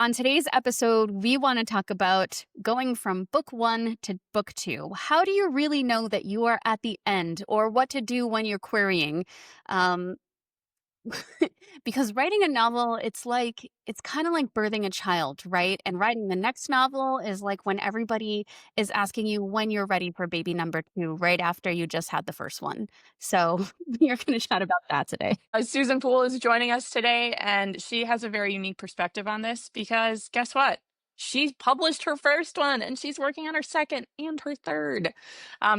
On today's episode, we want to talk about going from book one to book two. How do you really know that you are at the end, or what to do when you're querying? Um, because writing a novel, it's kind of like birthing a child, right? And writing the next novel is like when everybody is asking you when you're ready for baby number two, right after you just had the first one. So we're going to chat about that today. Susan Poole is joining us today, and she has a very unique perspective on this because guess what? She published her first one and she's working on her second and her third.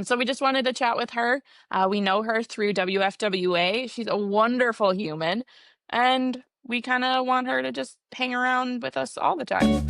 So we just wanted to chat with her. We know her through WFWA. She's a wonderful human, and we kind of want her to just hang around with us all the time.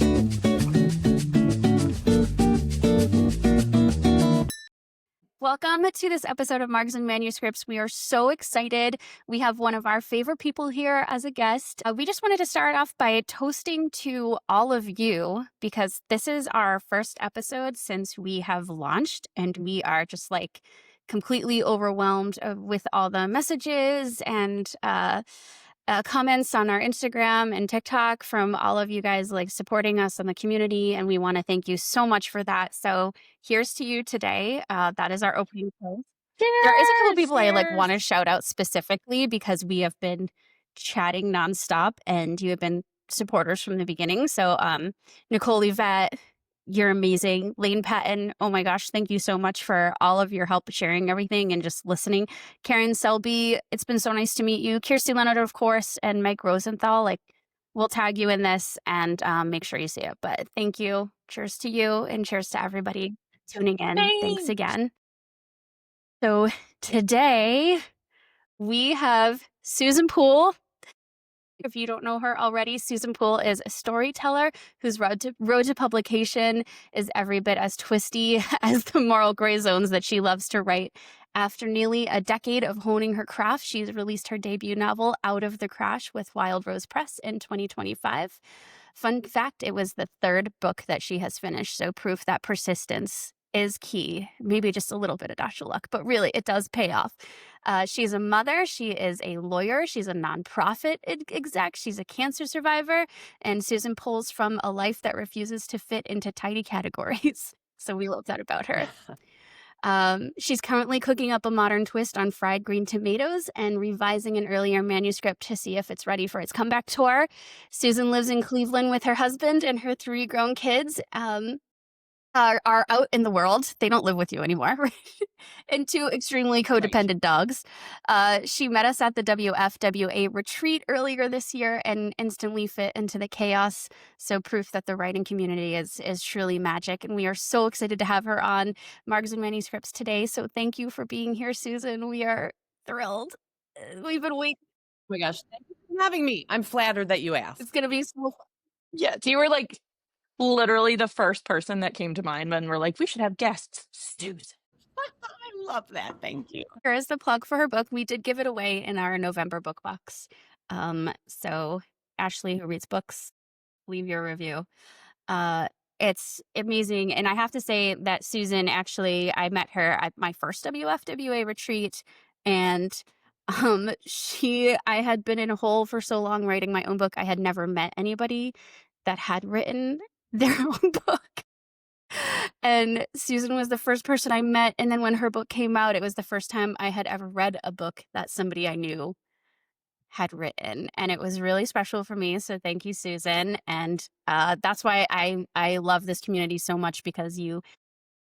Welcome to this episode of Margs Manuscripts. We are so excited. We have one of our favorite people here as a guest. We just wanted to start off by toasting to all of you because this is our first episode since we have launched, and we are just like completely overwhelmed with all the messages and comments on our Instagram and TikTok from all of you guys like supporting us in the community, and we want to thank you so much for that. So here's to you today. That is our opening close. There is a couple people I like want to shout out specifically because we have been chatting nonstop and you have been supporters from the beginning. So Nicole Yvette, you're amazing. Lane Patton, oh my gosh, thank you so much for all of your help sharing everything and just listening. Karen Selby, it's been so nice to meet you. Kirsty Leonard, of course, and Mike Rosenthal, like we'll tag you in this and make sure you see it. But thank you. Cheers to you and cheers to everybody tuning in. Thanks again. So today we have Susan Poole. If you don't know her already, Susan Poole is a storyteller whose road to publication is every bit as twisty as the moral gray zones that she loves to write. After nearly a decade of honing her craft, she's released her debut novel, Out of the Crash, with Wild Rose Press in 2025. Fun fact, it was the third book that she has finished, so proof that persistence is key. Maybe just a little bit of dash of luck, but really it does pay off. She's a mother. She is a lawyer. She's a nonprofit exec. She's a cancer survivor. And Susan pulls from a life that refuses to fit into tidy categories. So we love that about her. She's currently cooking up a modern twist on fried green tomatoes and revising an earlier manuscript to see if it's ready for its comeback tour. Susan lives in Cleveland with her husband and her 3 grown kids. Are out in the world. They don't live with you anymore, right? And 2 extremely codependent dogs. She met us at the WFWA retreat earlier this year and instantly fit into the chaos. So proof that the writing community is truly magic. And we are so excited to have her on Margs Manuscripts today. So thank you for being here, Susan. We are thrilled. We've been waiting. Oh my gosh, thank you for having me. I'm flattered that you asked. It's going to be so fun. Yes, you were like literally the first person that came to mind when we're like, we should have guests. Susan. I love that. Thank you. Here is the plug for her book. We did give it away in our November book box. So Ashley, who reads books, leave your review. It's amazing. And I have to say that Susan, actually, I met her at my first WFWA retreat, and I had been in a hole for so long writing my own book. I had never met anybody that had written their own book. And Susan was the first person I met. And then when her book came out, it was the first time I had ever read a book that somebody I knew had written. And it was really special for me. So thank you, Susan. And that's why I love this community so much, because you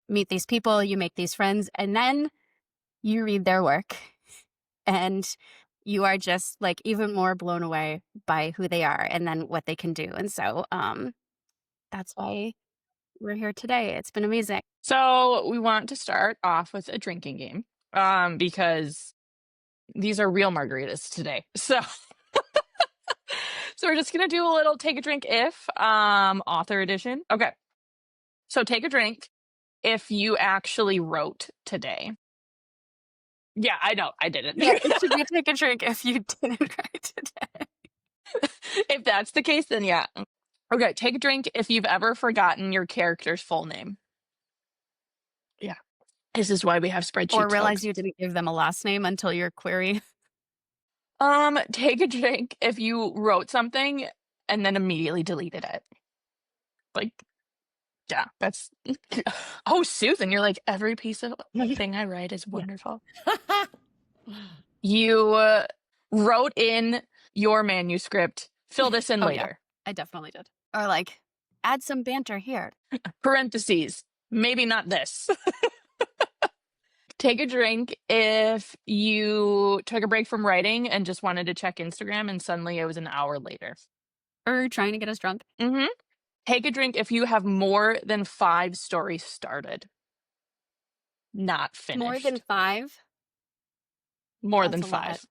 meet these people, you make these friends, and then you read their work. And you are just like even more blown away by who they are and then what they can do. And so that's why we're here today. It's been amazing. So we want to start off with a drinking game because these are real margaritas today. So so we're just going to do a little take a drink if author edition. Okay. So take a drink if you actually wrote today. Yeah, I know. I didn't. Yeah, it should be take a drink if you didn't write today. If that's the case, then yeah. Okay, take a drink if you've ever forgotten your character's full name. Yeah. This is why we have spreadsheets. Or realize you didn't give them a last name until your query. Take a drink if you wrote something and then immediately deleted it. Like, yeah, that's oh, Susan, you're like, every piece of thing I write is Yeah. wonderful. You wrote in your manuscript, fill this in Oh, yeah. later. I definitely did. Or like, add some banter here. Parentheses, maybe not this. Take a drink if you took a break from writing and just wanted to check Instagram and suddenly it was an hour later. Or trying to get us drunk. Mm-hmm. Take a drink if you have more than 5 stories started, not More than finished. 5? More That's than a lot. 5.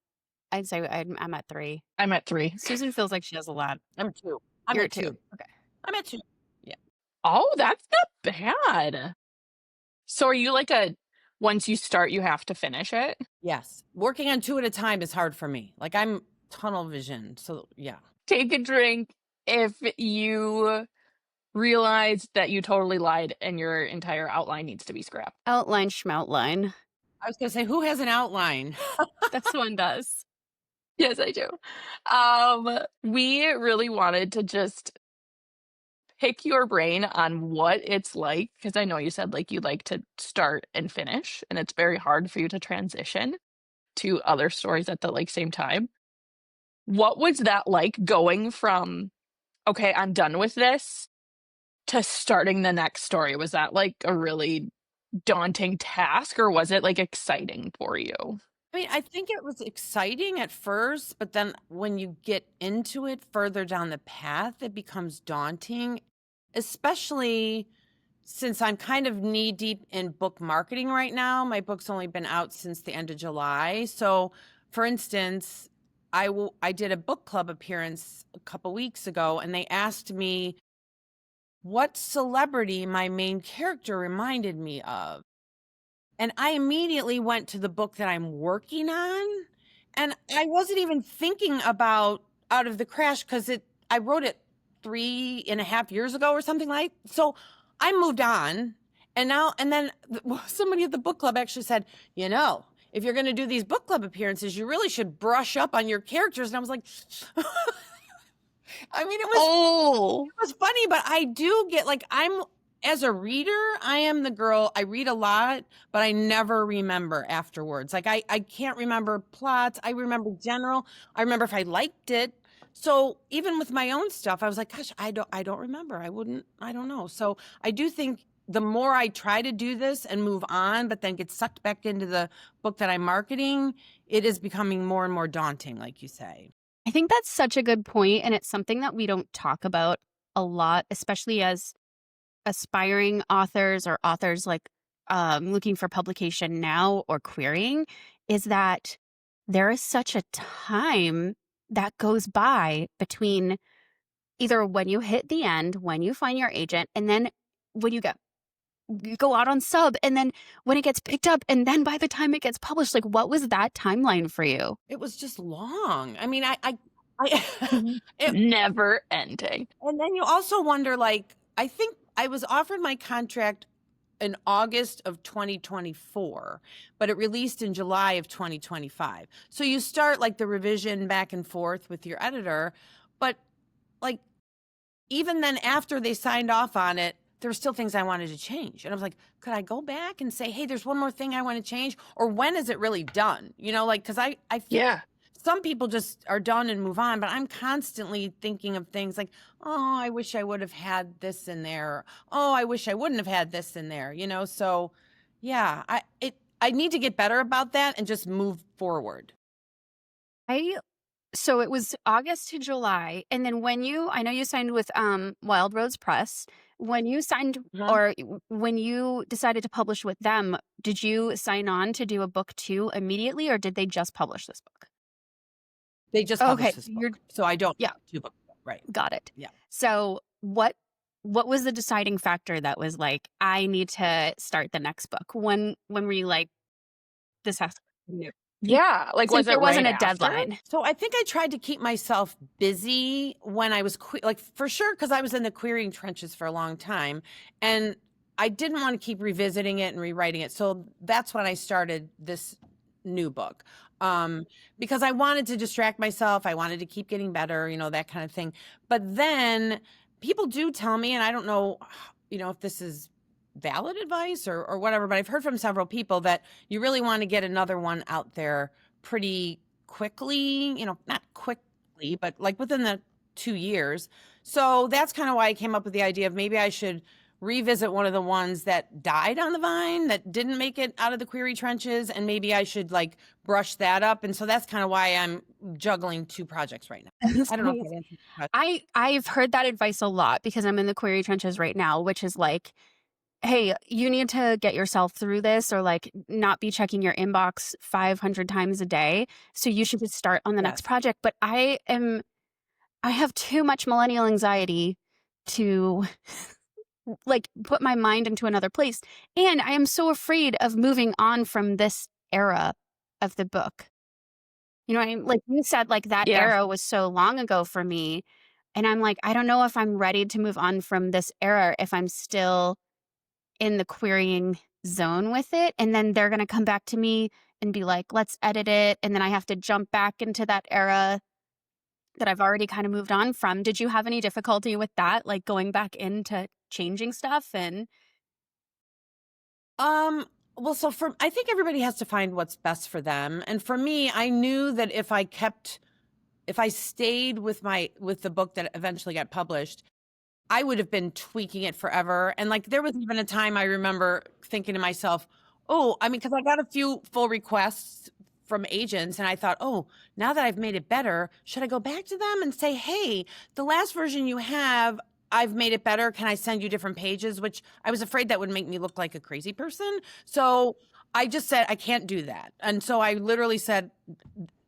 I'd say I'm at 3. I'm at 3. Susan feels like she has a lot. I'm 2. I'm You're at 2. 2. Okay. I'm at 2. Oh, that's not bad. So are you like once you start, you have to finish it? Yes. Working on 2 at a time is hard for me. Like, I'm tunnel vision. So, yeah. Take a drink if you realize that you totally lied and your entire outline needs to be scrapped. Outline schmoutline. I was going to say, who has an outline? This one does. Yes, I do. We really wanted to just pick your brain on what it's like, because I know you said like you like to start and finish, and it's very hard for you to transition to other stories at the like same time. What was that like going from, okay, I'm done with this, to starting the next story? Was that like a really daunting task, or was it like exciting for you? I mean, I think it was exciting at first, but then when you get into it further down the path, it becomes daunting, especially since I'm kind of knee deep in book marketing right now. My book's only been out since the end of July. So, for instance, I did a book club appearance a couple weeks ago, and they asked me what celebrity my main character reminded me of. And I immediately went to the book that I'm working on. And I wasn't even thinking about Out of the Crash because I wrote it 3.5 years ago or something like. So I moved on. And then somebody at the book club actually said, if you're going to do these book club appearances, you really should brush up on your characters. And I was like, I mean, it was funny, but I do get like, as a reader, I am the girl, I read a lot, but I never remember afterwards. Like I can't remember plots. I remember general. I remember if I liked it. So even with my own stuff, I was like, gosh, I don't remember. I don't know. So I do think the more I try to do this and move on, but then get sucked back into the book that I'm marketing, it is becoming more and more daunting, like you say. I think that's such a good point, and it's something that we don't talk about a lot, especially as aspiring authors or authors like looking for publication now or querying, is that there is such a time that goes by between either when you hit the end, when you find your agent, and then when you go out on sub, and then when it gets picked up, and then by the time it gets published. Like, what was that timeline for you? It was just long. I mean, I Never ending. and then you also wonder, like, I think I was offered my contract in August of 2024, but it released in July of 2025. So you start like the revision back and forth with your editor, but like even then after they signed off on it, there were still things I wanted to change. And I was like, could I go back and say, hey, there's one more thing I want to change? Or when is it really done? Because I Yeah. some people just are done and move on, but I'm constantly thinking of things like, oh, I wish I would have had this in there. Oh, I wish I wouldn't have had this in there, So yeah, I need to get better about that and just move forward. So it was August to July, and then I know you signed with Wild Rose Press. When you signed or when you decided to publish with them, did you sign on to do a book 2 immediately, or did they just publish this book? They just published this book, so I don't have 2 books, right? Got it. Yeah. So what was the deciding factor that was like, I need to start the next book? When were you like, this has to be? Yeah. Like, Since was it there wasn't right a after? deadline. So I think I tried to keep myself busy when I was for sure, because I was in the querying trenches for a long time, and I didn't want to keep revisiting it and rewriting it. So that's when I started this new book, because I wanted to distract myself. I wanted to keep getting better, that kind of thing. But then people do tell me, and I don't know, if this is valid advice or whatever, but I've heard from several people that you really want to get another one out there pretty quickly, not quickly, but like within the 2 years. So that's kind of why I came up with the idea of maybe I should revisit one of the ones that died on the vine, that didn't make it out of the query trenches, and maybe I should like brush that up. And so that's kind of why I'm juggling 2 projects right now. I don't know if that answers your question. I've heard that advice a lot because I'm in the query trenches right now, which is like, hey, you need to get yourself through this or like not be checking your inbox 500 times a day. So you should just start on the next Yes. project. But I have too much millennial anxiety to like put my mind into another place. And I am so afraid of moving on from this era of the book. You know what I mean? Like you said, like that Yeah. era was so long ago for me. And I'm like, I don't know if I'm ready to move on from this era if I'm still in the querying zone with it. And then they're going to come back to me and be like, let's edit it. And then I have to jump back into that era that I've already kind of moved on from. Did you have any difficulty with that? Like going back into changing stuff and Um, well, so I think everybody has to find what's best for them. And for me, I knew that if I stayed with the book that eventually got published, I would have been tweaking it forever. And like there was even a time I remember thinking to myself, oh, I mean, because I got a few full requests from agents and I thought, oh, now that I've made it better, should I go back to them and say, hey, the last version you have, I've made it better. Can I send you different pages? Which I was afraid that would make me look like a crazy person. So I just said, I can't do that. And so I literally said,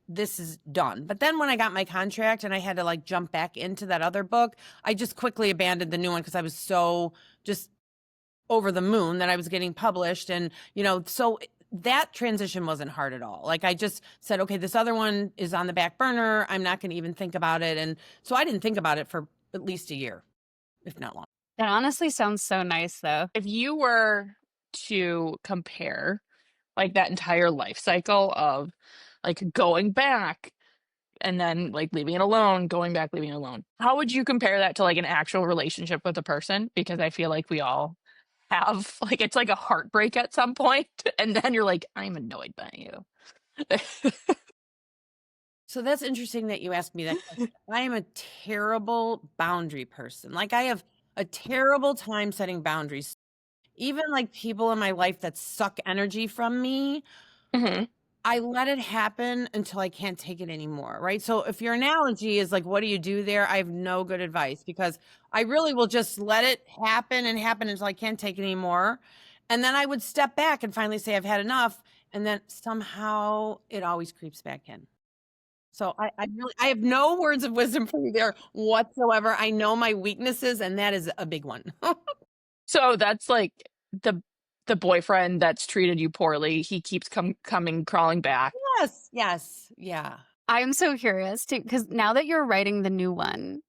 this is done. But then when I got my contract and I had to like jump back into that other book, I just quickly abandoned the new one because I was so just over the moon that I was getting published. And, so that transition wasn't hard at all. Like I just said, okay, this other one is on the back burner. I'm not going to even think about it. And so I didn't think about it for at least a year, if not longer. that honestly sounds so nice though. If you were to compare like that entire life cycle of like going back and then like leaving it alone, going back, leaving it alone, how would you compare that to like an actual relationship with a person? Because I feel like we all have like it's like a heartbreak at some point, and then you're like, I'm annoyed by you. So that's interesting that you asked me that question. I am a terrible boundary person. Like I have a terrible time setting boundaries. Even like people in my life that suck energy from me, hmm I let it happen until I can't take it anymore, right? So if your analogy is like, what do you do there? I have no good advice because I really will just let it happen and happen until I can't take it anymore. And then I would step back and finally say, I've had enough. And then somehow it always creeps back in. So I have no words of wisdom for you there whatsoever. I know my weaknesses, and that is a big one. So that's like the the boyfriend that's treated you poorly. He keeps coming crawling back. Yes, yes, yeah. I'm so curious too, because now that you're writing the new one,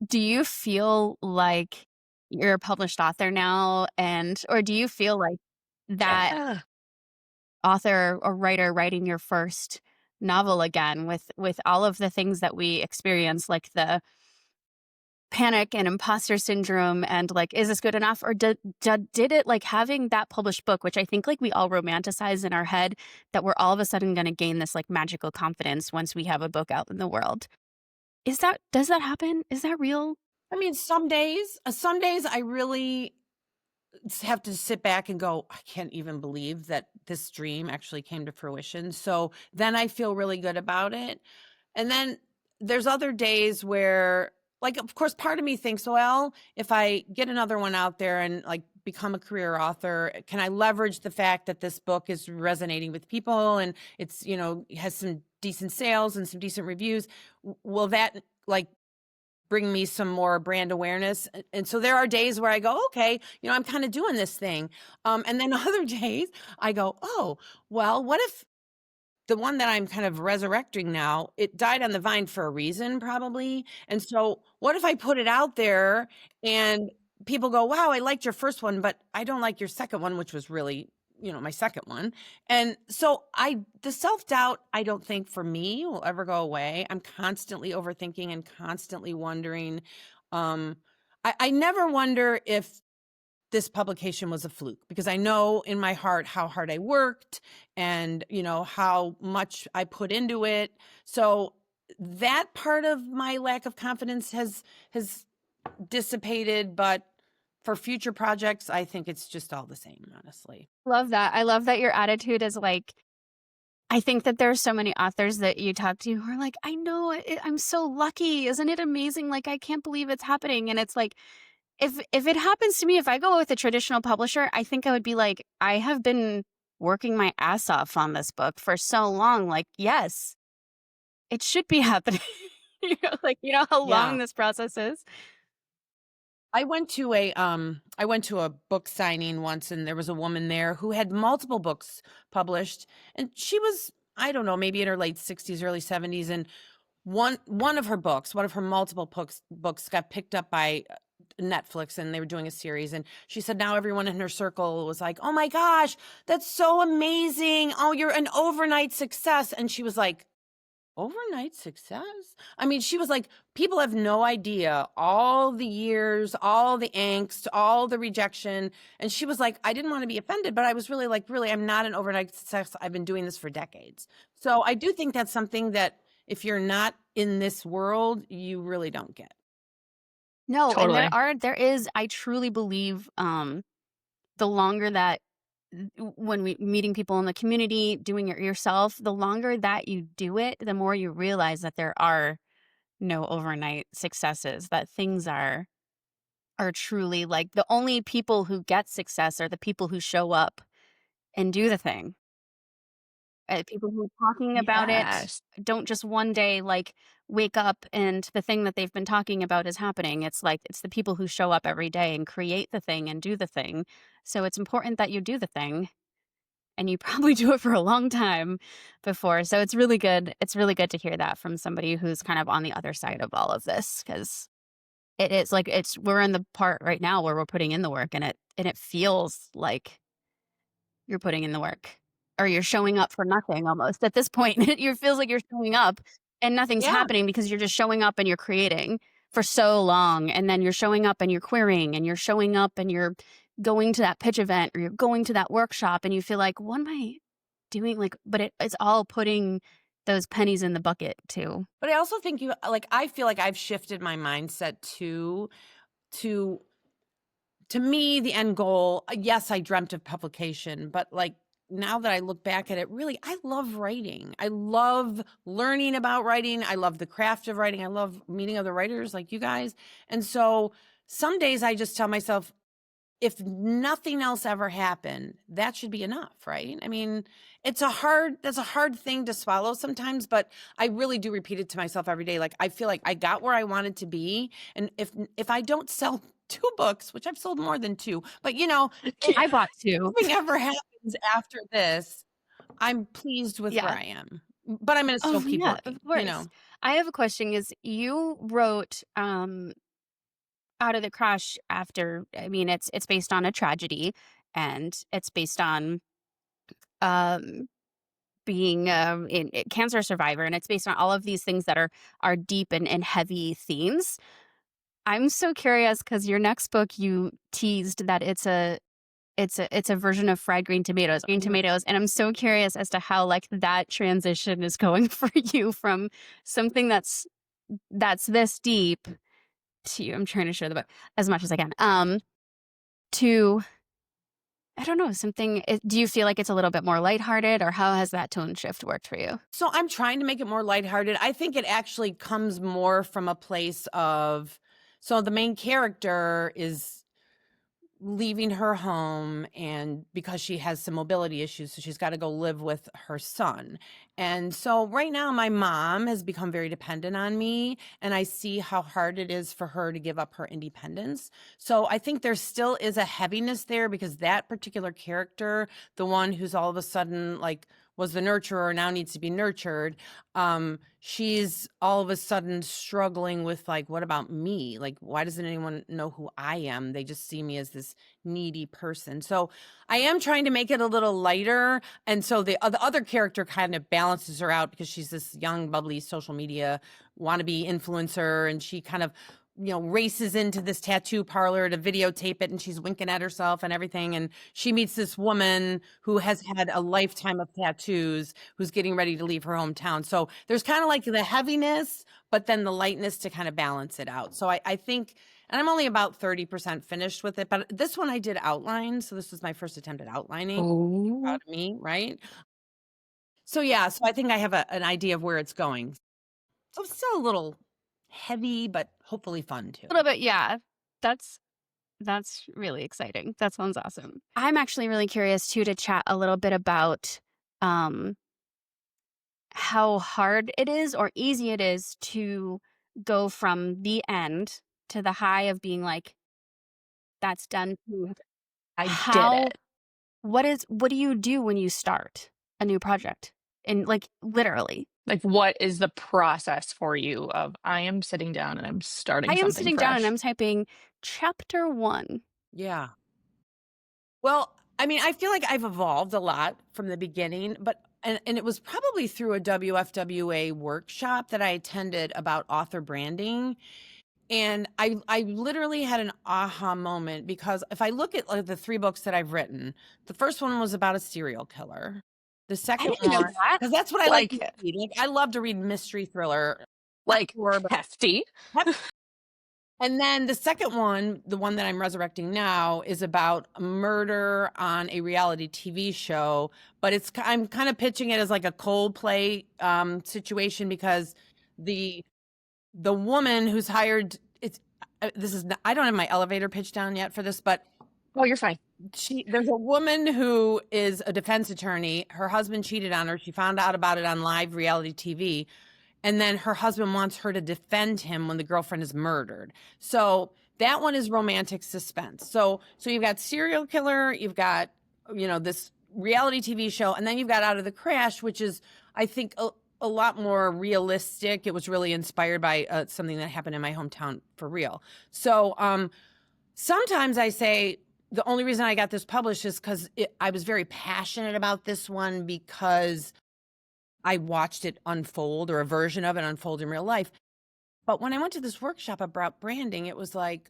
do you feel like you're a published author now? Or do you feel like that Yeah. author or writer writing your first novel again with all of the things that we experience, like the panic and imposter syndrome and like, is this good enough? Or did it like having that published book, which I think like we all romanticize in our head that we're all of a sudden going to gain this like magical confidence once we have a book out in the world. Does that happen? Is that real? I mean, some days I really have to sit back and go, I can't even believe that this dream actually came to fruition. So then I feel really good about it. And then there's other days where, like, of course, part of me thinks, well, if I get another one out there and like become a career author, can I leverage the fact that this book is resonating with people and it's, has some decent sales and some decent reviews? Will that like bring me some more brand awareness? And so there are days where I go, okay, I'm kind of doing this thing. And then other days I go, oh, well, what if the one that I'm kind of resurrecting now, it died on the vine for a reason, probably. And so what if I put it out there and people go, wow, I liked your first one, but I don't like your second one, which was really, my second one. And so the self-doubt, I don't think for me will ever go away. I'm constantly overthinking and constantly wondering, I never wonder if this publication was a fluke, because I know in my heart how hard I worked and, how much I put into it. So that part of my lack of confidence has dissipated, but for future projects, I think it's just all the same, honestly. Love that. I love that your attitude is like, I think that there's so many authors that you talk to who are like, I know I'm so lucky. Isn't it amazing? Like, I can't believe it's happening. And it's like, if it happens to me, if I go with a traditional publisher, I think I would be like, I have been working my ass off on this book for so long. Like, yes, it should be happening. You know how long Yeah. this process is? I went to a book signing once, and there was a woman there who had multiple books published, and she was, I don't know, maybe in her late 60s, early 70s, and one of her books, one of her multiple books got picked up by Netflix, and they were doing a series, and she said now everyone in her circle was like, "Oh my gosh, that's so amazing. Oh, you're an overnight success." And she was like, "Overnight success?" I mean, she was like, people have no idea all the years, all the angst, all the rejection. And she was like, I didn't want to be offended, but I was really like, really, I'm not an overnight success. I've been doing this for decades. So I do think that's something that if you're not in this world, you really don't get. No, and Totally. there is, I truly believe, the longer that when we meeting people in the community, doing it yourself, the longer that you do it, the more you realize that there are no overnight successes, that things are truly like the only people who get success are the people who show up and do the thing. People who are talking about it Yes. don't just one day like wake up and the thing that they've been talking about is happening. It's like it's the people who show up every day and create the thing and do the thing. So it's important that you do the thing, and you probably do it for a long time before. So it's really good. It's really good to hear that from somebody who's kind of on the other side of all of this, because it is like we're in the part right now where we're putting in the work, and it feels like you're putting in the work, or you're showing up for nothing almost at this point. It feels like you're showing up and nothing's Yeah. happening because you're just showing up and you're creating for so long, and then you're showing up and you're querying, and you're showing up and you're going to that pitch event or you're going to that workshop, and you feel like, what am I doing? Like, but it's all putting those pennies in the bucket too. But I also think I feel like I've shifted my mindset to to me, the end goal, yes, I dreamt of publication, but like now that I look back at it, really, I love writing. I love learning about writing. I love the craft of writing. I love meeting other writers like you guys. And so some days I just tell myself, if nothing else ever happened, that should be enough, right? I mean, that's a hard thing to swallow sometimes, but I really do repeat it to myself every day. Like I feel like I got where I wanted to be, and if I don't sell 2 books, which I've sold more than 2, but if I bought two. nothing ever happens after this, I'm pleased with where Yeah. I am. But I'm going to Oh still keep yeah, of working. course. I have a question. Is you wrote Out of the Crush after, I mean, it's based on a tragedy, and it's based on um being a cancer survivor, and it's based on all of these things that are deep and heavy themes. I'm so curious because your next book, you teased that it's a version of fried green tomatoes, and I'm so curious as to how like that transition is going for you from something that's this deep to, I'm trying to share the book as much as I can, to, I don't know, something. Do you feel like it's a little bit more lighthearted, or how has that tone shift worked for you? So I'm trying to make it more lighthearted. I think it actually comes more from a place of, so the main character is leaving her home, and because she has some mobility issues, so she's got to go live with her son. And so right now my mom has become very dependent on me, and I see how hard it is for her to give up her independence. So I think there still is a heaviness there, because that particular character, the one who's all of a sudden like was the nurturer, now needs to be nurtured, she's all of a sudden struggling with like, what about me? Like, why doesn't anyone know who I am? They just see me as this needy person. So I am trying to make it a little lighter. And so the other character kind of balances her out, because she's this young, bubbly social media wannabe influencer, and she kind of races into this tattoo parlor to videotape it, and she's winking at herself and everything. And she meets this woman who has had a lifetime of tattoos, who's getting ready to leave her hometown. So there's kind of like the heaviness, but then the lightness to kind of balance it out. So I think, and I'm only about 30% finished with it, but this one I did outline. So this was my first attempt at outlining. Oh, Proud of me, right? So yeah, so I think I have an idea of where it's going. So it's still a little heavy, but hopefully fun too. A little bit, yeah. That's really exciting. That sounds awesome. I'm actually really curious too to chat a little bit about how hard it is or easy it is to go from the end to the high of being like, that's done. I did How, it. what do you do when you start a new project? And like literally. Like, what is the process for you of I am sitting down and I'm starting I am something sitting down and fresh? I'm typing chapter 1. Yeah. Well, I mean, I feel like I've evolved a lot from the beginning, but and it was probably through a WFWA workshop that I attended about author branding. And I literally had an aha moment, because if I look at like the 3 books that I've written, the first one was about a serial killer. The I second didn't know one, that. because that's what I like to Like, read. Like I love to read mystery thriller. like Or, but hefty. And then the second one, the one that I'm resurrecting now, is about a murder on a reality TV show. But I'm kind of pitching it as like a Coldplay situation, because the woman who's hired, I don't have my elevator pitch down yet for this, but Oh, you're fine. there's a woman who is a defense attorney. Her husband cheated on her. She found out about it on live reality TV. And then her husband wants her to defend him when the girlfriend is murdered. So that one is romantic suspense. So you've got serial killer, you've got, this reality TV show, and then you've got Out of the Crash, which is, I think, a lot more realistic. It was really inspired by something that happened in my hometown for real. So sometimes I say the only reason I got this published is because I was very passionate about this one, because I watched it unfold, or a version of it unfold in real life. But when I went to this workshop about branding, it was like,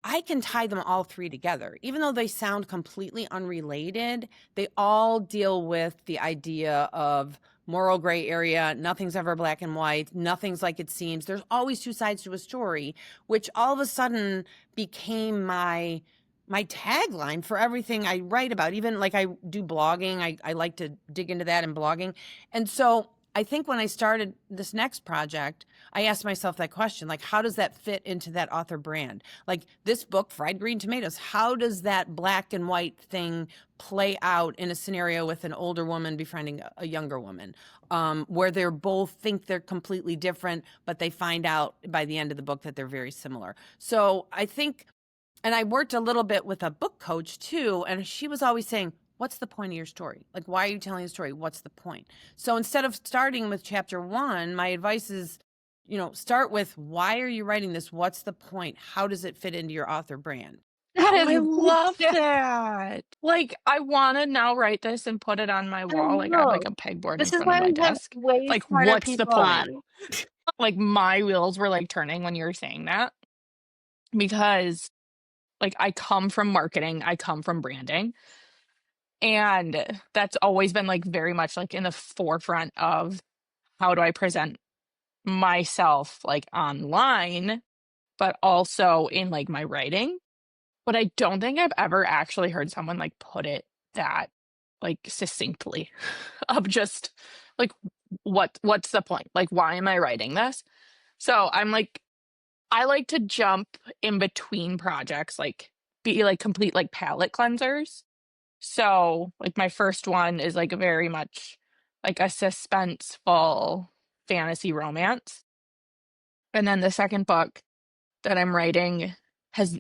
I can tie them all 3 together. Even though they sound completely unrelated, they all deal with the idea of moral gray area. Nothing's ever black and white. Nothing's like it seems. There's always 2 sides to a story, which all of a sudden became my tagline for everything I write about. Even like I do blogging, I like to dig into that in blogging. And so I think when I started this next project, I asked myself that question, like, how does that fit into that author brand? Like this book, Fried Green Tomatoes, how does that black and white thing play out in a scenario with an older woman befriending a younger woman, where they're both think they're completely different, but they find out by the end of the book that they're very similar. So I think, and I worked a little bit with a book coach too, and she was always saying, what's the point of your story? Like, why are you telling a story? What's the point? So instead of starting with chapter 1, my advice is, start with, why are you writing this? What's the point? How does it fit into your author brand? That Oh, is I really love cute. that. Like, I want to now write this and put it on my I wall. Like, I have like know. a pegboard in This is front of why my we have desk. way Like, smarter what's the people point? on. Like, my wheels were like turning when you were saying that, because like I come from marketing, I come from branding. And that's always been like very much like in the forefront of how do I present myself like online, but also in like my writing. But I don't think I've ever actually heard someone like put it that like succinctly of just like what's the point? Like, why am I writing this? So I'm like, I like to jump in between projects, like be like complete like palette cleansers. So, like, my first one is like very much like a suspenseful fantasy romance. And then the second book that I'm writing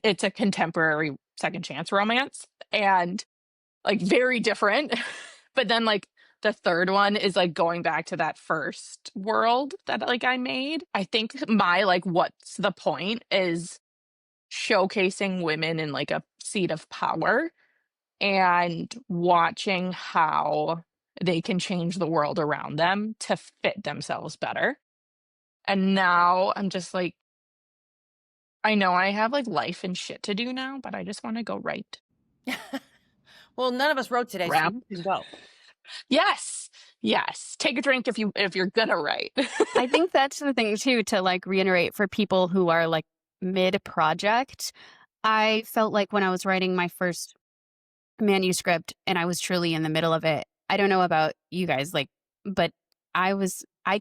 it's a contemporary second chance romance, and like very different. But then like the third one is like going back to that first world that like I made. I think my like what's the point is showcasing women in like a seat of power and watching how they can change the world around them to fit themselves better. And now I'm just like, I know I have like life and shit to do now, but I just want to go write. Well, none of us wrote today, so Rap. you can go. Yes. Yes. Take a drink if you're gonna write. I think that's the thing too, to like reiterate for people who are like mid project. I felt like when I was writing my first manuscript and I was truly in the middle of it. I don't know about you guys, like, but I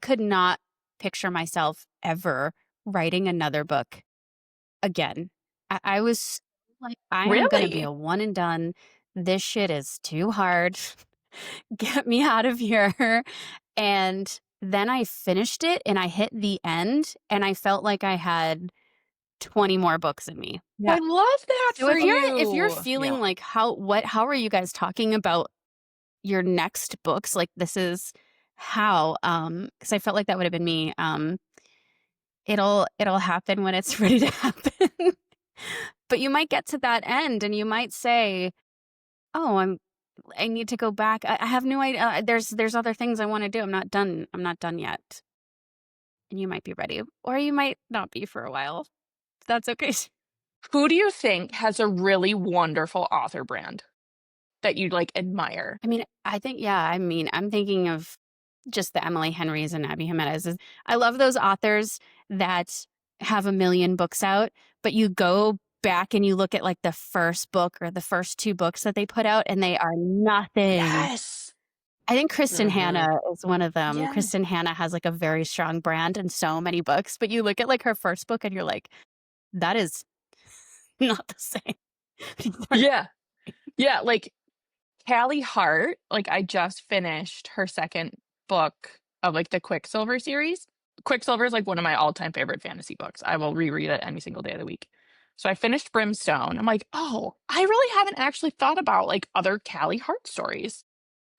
could not picture myself ever writing another book again. I was like, I am going to be Really? a one and done. This shit is too hard. Get me out of here. And then I finished it and I hit the end and I felt like I had 20 more books in me. I love that So for if you're you. feeling Yeah. like how are you guys talking about your next books? Like this is how because I felt like that would have been me. It'll happen when it's ready to happen. But you might get to that end and you might say, "Oh, I need to go back. I have no idea. There's other things I want to do. I'm not done. I'm not done yet." And you might be ready or you might not be for a while. That's okay. Who do you think has a really wonderful author brand that you'd like admire? I mean, I'm thinking of just the Emily Henrys and Abby Jimenez's. I love those authors that have a million books out, but you go back and you look at like the first book or the first two books that they put out and they are nothing. Yes. I think Kristen Mhm. Hanna is one of them. Yeah. Kristen Hanna has like a very strong brand and so many books, but you look at like her first book and you're like, that is not the same. Yeah. Yeah. Like Callie Hart, like I just finished her second book of like the Quicksilver series. Quicksilver is like one of my all-time favorite fantasy books. I will reread it any single day of the week. So I finished Brimstone. I'm like, oh, I really haven't actually thought about like other Callie Hart stories.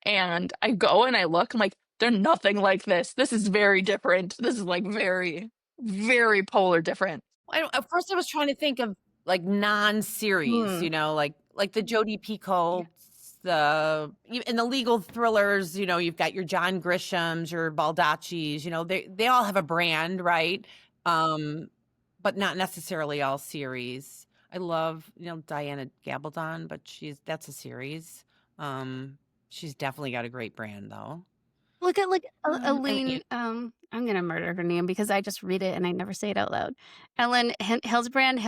And I go and I look, I'm like, they're nothing like this. This is very different. This is like very, very polar different. At first I was trying to think of like non-series, like the Jodi Picoults, in the legal thrillers, you've got your John Grishams, your Baldaccis, they all have a brand, right? But not necessarily all series. I love, Diana Gabaldon, but that's a series. She's definitely got a great brand though. Look at like And Elaine. I'm gonna murder her name because I just read it and I never say it out loud. Ellen Hilsbrand.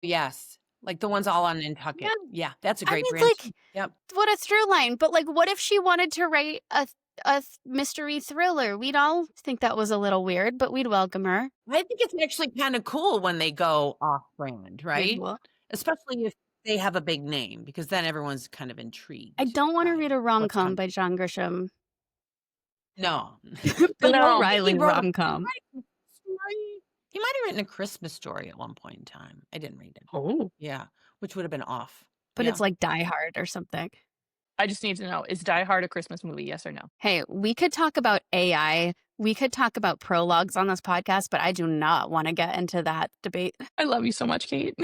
yes, like the ones all on Yeah, Nantucket. Yeah, that's a I great mean, brand too. like Yep. what a through line. But like, what if she wanted to write a mystery thriller? We'd all think that was a little weird, but we'd welcome her. I think it's actually kind of cool when they go off brand, right? Visual. Especially if they have a big name, because then everyone's kind of I intrigued don't want to by read a what's rom-com coming. by John Grisham. No. Bill No. O'Reilly He wrote a rom-com. story. He might have written a Christmas Story at one point in time. I didn't read it. Oh. Yeah, which would have been off. But Yeah. it's like Die Hard or something. I just need to know, is Die Hard a Christmas movie? Yes or no? Hey, we could talk about AI. We could talk about prologues on this podcast, but I do not want to get into that debate. I love you so much, Kate.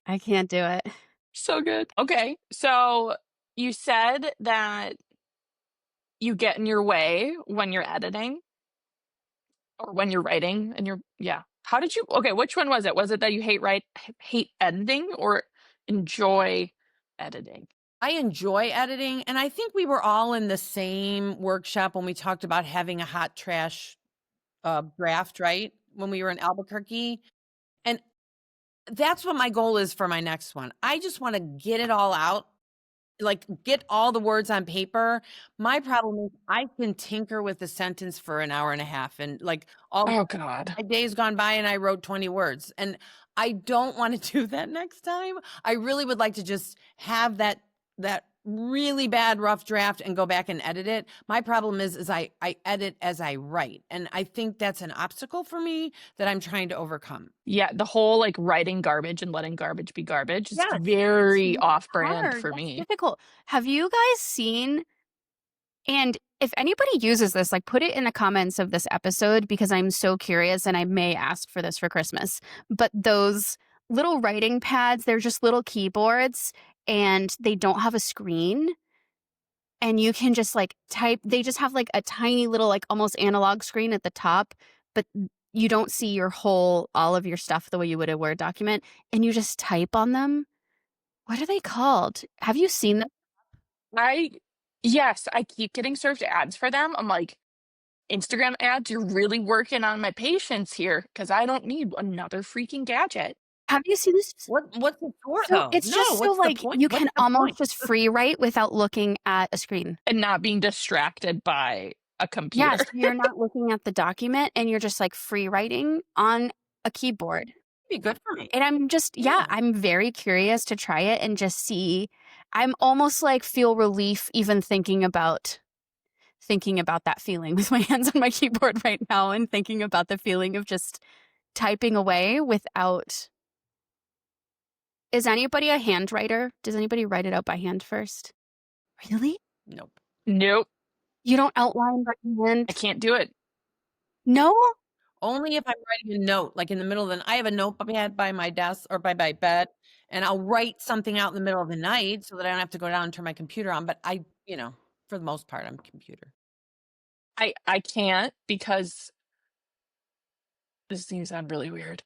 I can't do it. So good. Okay. So you said that you get in your way when you're editing or when you're writing and yeah. How did you, okay, which one was it? Was it that you hate editing or enjoy editing? I enjoy editing, and I think we were all in the same workshop when we talked about having a hot trash draft, right? When we were in Albuquerque. And that's what my goal is for my next one. I just want to get it all out, like get all the words on paper. My problem is I can tinker with the sentence for an hour and a half, and like Oh God. my days gone by and I wrote 20 words, and I don't want to do that next time. I really would like to just have that really bad rough draft and go back and edit it. My problem is I edit as I write, and I think that's an obstacle for me that I'm trying to overcome. Yeah, the whole like writing garbage and letting garbage be garbage is Yes, very It's off brand hard. for That's me. difficult. Have you guys seen, and if anybody uses this, like put it in the comments of this episode because I'm so curious and I may ask for this for Christmas. But those little writing pads, they're just little keyboards and they don't have a screen. And you can just like type, they just have like a tiny little, like almost analog screen at the top, but you don't see all of your stuff the way you would a Word document, and you just type on them. What are they called? Have you seen them? Yes, I keep getting served ads for them. I'm like, Instagram ads, you're really working on my patience here because I don't need another freaking gadget. Have you seen this? What's it for So though? it's No, just so, what's the like, point? you What's can the point? almost just free write without looking at a screen. And not being distracted by a Yeah, computer. so you're not looking at the document, and you're just, like, free writing on a keyboard. Be good for me. And I'm just yeah, Yeah. I'm very curious to try it and just see. I'm almost, like, feel relief even thinking about that feeling with my hands on my keyboard right now and thinking about the feeling of just typing away without. Is anybody a hand writer? Does anybody write it out by hand first? Really? Nope. Nope, You don't outline by I hand? can't do it. No? Only if I'm writing a note, like in the middle of the I have a notepad by my desk or by my bed, and I'll write something out in the middle of the night so that I don't have to go down and turn my computer on. But for the most part, I'm computer. I can't because this is gonna sound really weird.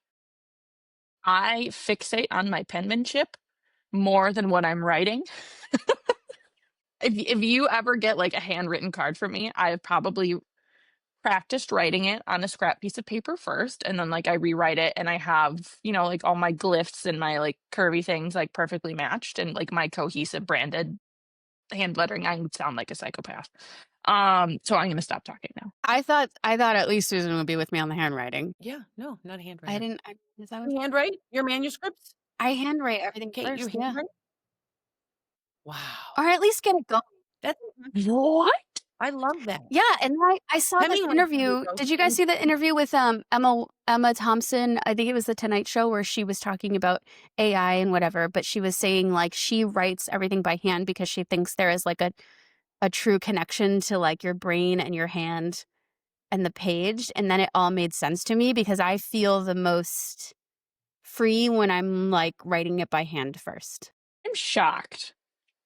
I fixate on my penmanship more than what I'm writing. If you ever get, like, a handwritten card from me, I've probably practiced writing it on a scrap piece of paper first, and then, like, I rewrite it, and I have, like, all my glyphs and my, like, curvy things, like, perfectly matched and, like, my cohesive branded hand lettering. I sound like a psychopath. So I'm gonna stop talking now. I thought at least Susan would be with me on the handwriting. Yeah, no, not a handwriter. I didn't I 'cause I was You handwrite your manuscripts? I handwrite everything Kate, you first, yeah. handwrite? Wow. Or at least get it going. That's What? I love that. Yeah, and I saw this Hemingway probably interview. wrote Did you guys things see the too. interview with Emma Thompson? I think it was the Tonight Show where she was talking about AI and whatever, but she was saying like she writes everything by hand because she thinks there is like a true connection to like your brain and your hand and the page, and then it all made sense to me because I feel the most free when I'm like writing it by hand first. I'm shocked.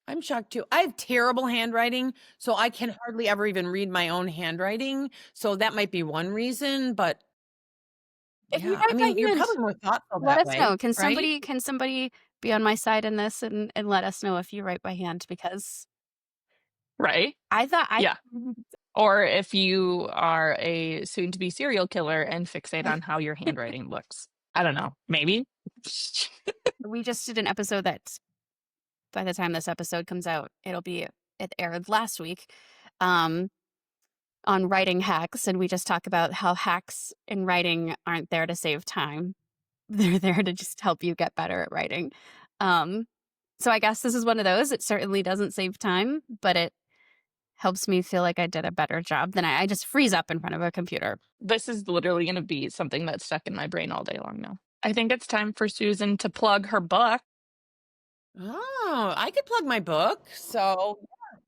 I'm shocked too. I have terrible handwriting, so I can hardly ever even read my own handwriting. So that might be one reason, but If you yeah, I write by mean, you're hand, probably more thoughtful let that us know. way, Can right? somebody be on my side in this and let us know if you write by hand because Right? I thought I Yeah. Or if you are a soon to be serial killer and fixate on how your handwriting looks. I don't know. Maybe. we just did an episode that by the time this episode comes out, it aired last week, um, on writing hacks, and we just talk about how hacks in writing aren't there to save time. They're there to just help you get better at writing. Um, so I guess this is one of those. It certainly doesn't save time, but it helps me feel like I did a better job than I just freeze up in front of a computer. This is literally going to be something that's stuck in my brain all day long now. I think it's time for Susan to plug her book. Oh, I could plug my book. So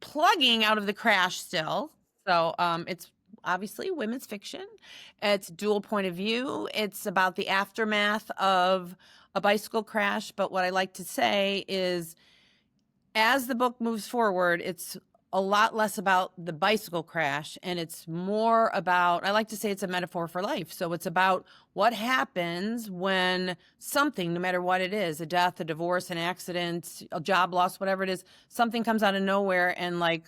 plugging out of the crash still. So it's obviously women's fiction. It's dual point of view. It's about the aftermath of a bicycle crash. But what I like to say is as the book moves forward, it's a lot less about the bicycle crash and it's more about, I like to say it's a metaphor for life. So it's about what happens when something, no matter what it is, a death, a divorce, an accident, a job loss, whatever it is, something comes out of nowhere and like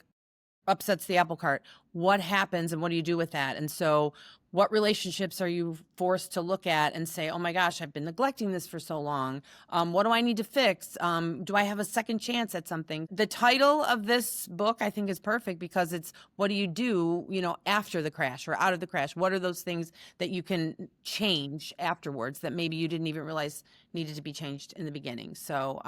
upsets the apple cart. What happens and what do you do with that? And so what relationships are you forced to look at and say, oh my gosh, I've been neglecting this for so long. What do I need to fix? Do I have a second chance at something? The title of this book, I think, is perfect because it's what do you do, after the crash or out of the crash? What are those things that you can change afterwards that maybe you didn't even realize needed to be changed in the beginning? So,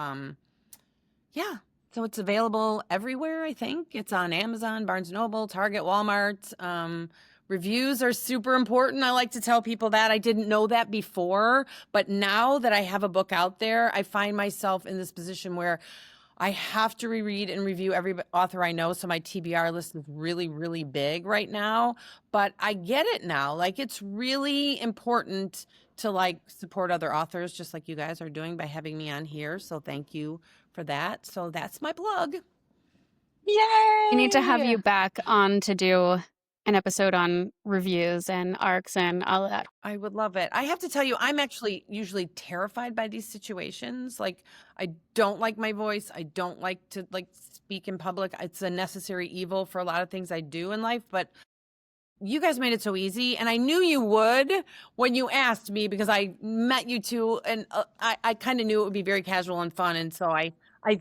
yeah. So it's available everywhere, I think. It's on Amazon, Barnes & Noble, Target, Walmart. Reviews are super important. I like to tell people that. I didn't know that before, but now that I have a book out there, I find myself in this position where I have to reread and review every author I know. So my TBR list is really, really big right now, but I get it now. Like it's really important to like support other authors, just like you guys are doing by having me on here. So thank you for that. So that's my plug. Yay! We need to have you back on to do an episode on reviews and arcs and all of that. I would love it. I have to tell you, I'm actually usually terrified by these situations. Like, I don't like my voice. I don't like to speak in public. It's a necessary evil for a lot of things I do in life, but you guys made it so easy, and I knew you would when you asked me, because I met you two, and I kind of knew it would be very casual and fun, and so I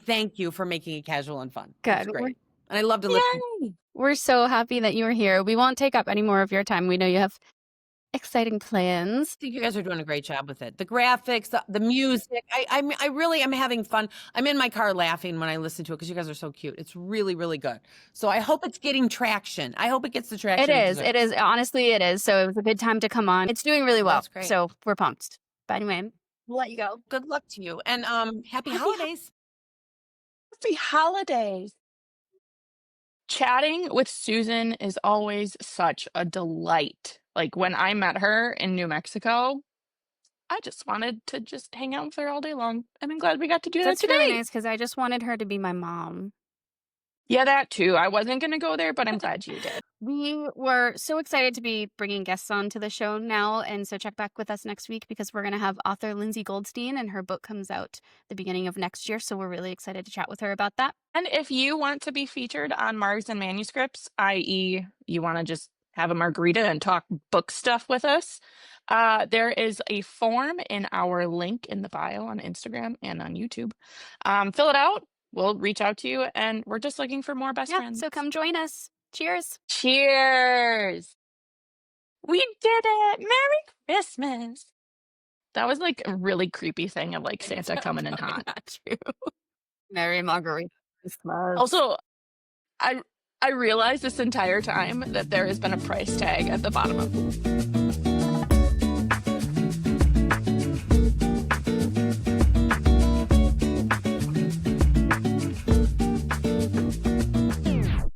thank you for making it casual and fun. It's Good. great. And I love to listen. Yay! We're so happy that you were here. We won't take up any more of your time. We know you have exciting plans. I think you guys are doing a great job with it. The graphics, the music. I really am having fun. I'm in my car laughing when I listen to it because you guys are so cute. It's really, really good. So I hope it's getting traction. I hope it gets the traction. It is. It is. Honestly, it is. So it was a good time to come on. It's doing really well. That's great. So we're pumped. But anyway, we'll let you go. Good luck to you. And happy holidays. Happy holidays. Chatting with Susan is always such a delight. Like when I met her in New Mexico, I just wanted to just hang out with her all day long. And I'm glad we got to do That's that today. really nice because I just wanted her to be my mom. Yeah, that too. I wasn't going to go there, but I'm glad you did. We were so excited to be bringing guests on to the show now. And so check back with us next week because we're going to have author Lindsay Goldstein, and her book comes out the beginning of next year. So we're really excited to chat with her about that. And if you want to be featured on Margs and Manuscripts, i.e., you want to just have a margarita and talk book stuff with us, there is a form in our link in the bio on Instagram and on YouTube. Fill it out. We'll reach out to you, and we're just looking for more best friends. So come join us. Cheers. Cheers. We did it. Merry Christmas. That was like a really creepy thing of like Santa coming in hot. Not true. Merry Margarita Christmas. Also, I realized this entire time that there has been a price tag at the bottom of